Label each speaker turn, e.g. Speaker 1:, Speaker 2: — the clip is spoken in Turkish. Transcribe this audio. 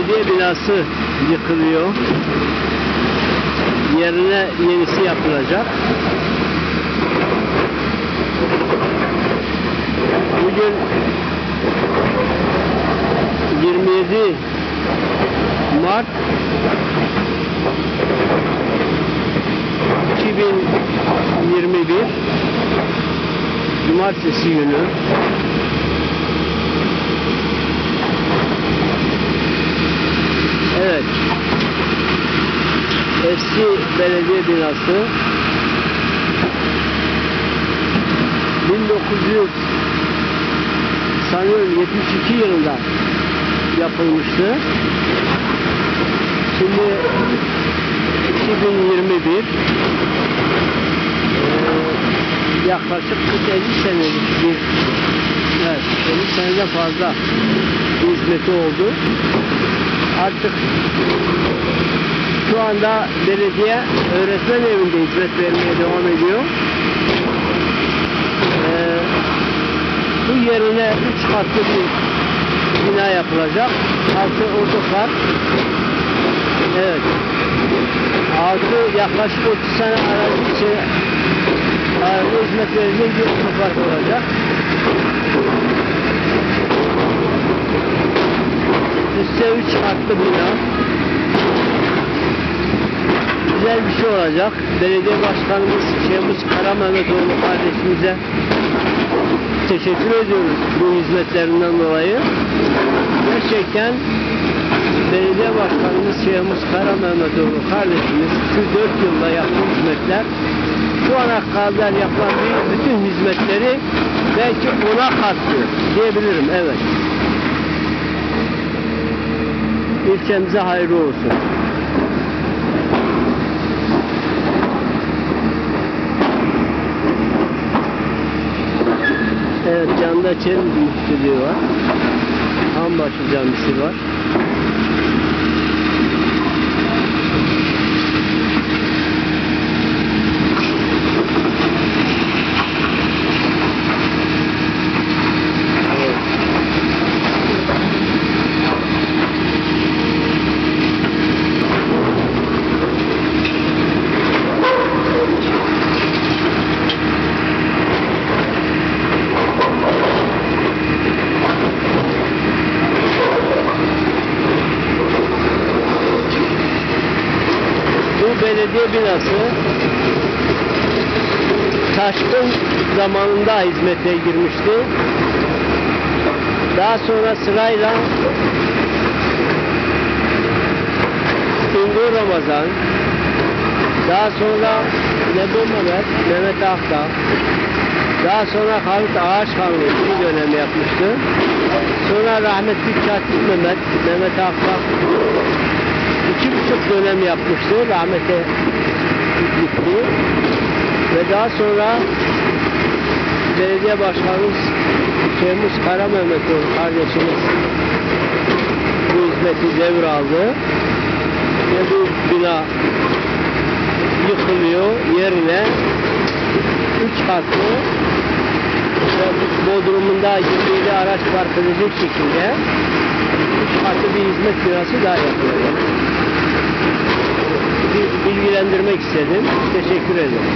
Speaker 1: belediye binası yıkılıyor. Yerine yenisi yapılacak. Bugün 27 Mart 2021 Cumartesi günü. Evet. Eski belediye binası 1900 sanıyorum 72 yılında yapılmıştı. Şimdi 2021 yaklaşık 40-50 senelik bir, evet, 50 seneden fazla hizmeti oldu. Artık şu anda belediye öğretmen evinde hizmet vermeye devam ediyor. Bu yerine 3 katlı bir bina yapılacak. Altı otopark. Evet. Altı yaklaşık 30 sene arazi için hizmet verecek bir otopark olacak. Üstte 3 katlı bina. Güzel bir şey olacak. Belediye başkanımız Şemus Karamehmetoğlu kardeşimize teşekkür ediyoruz bu hizmetlerinden dolayı. Gerçekten belediye başkanımız Şemus Karamehmetoğlu kardeşimiz şu 4 yılda yaptığı hizmetler, şu ana kadar yapılan bütün hizmetleri belki ona kattı diyebilirim. Evet. İlçemize hayırlı olsun. Evet, Canda Çelik bir stüdyo var. Hanbaşı camisi var. Belediye binası taşkın zamanında hizmete girmişti. Daha sonra sırayla Üngür Ramazan, daha sonra Nebu Mehmet Akdağ, daha sonra Halit Ağaçkanlı bir dönem yapmıştı. Sonra rahmetli Katip Mehmet Akdağ 2,5 dönem yapmıştı, rahmete gitti ve daha sonra belediye başkanımız Şemus Karamehmetoğlu kardeşimiz bu hizmeti devraldı ve bu bina yıkılıyor, yerine 3 katlı ve bodrumunda 27 araç park edecek şekilde 3 katlı bir hizmet binası daha yapılacak. Bilgilendirmek istedim. Teşekkür ederim.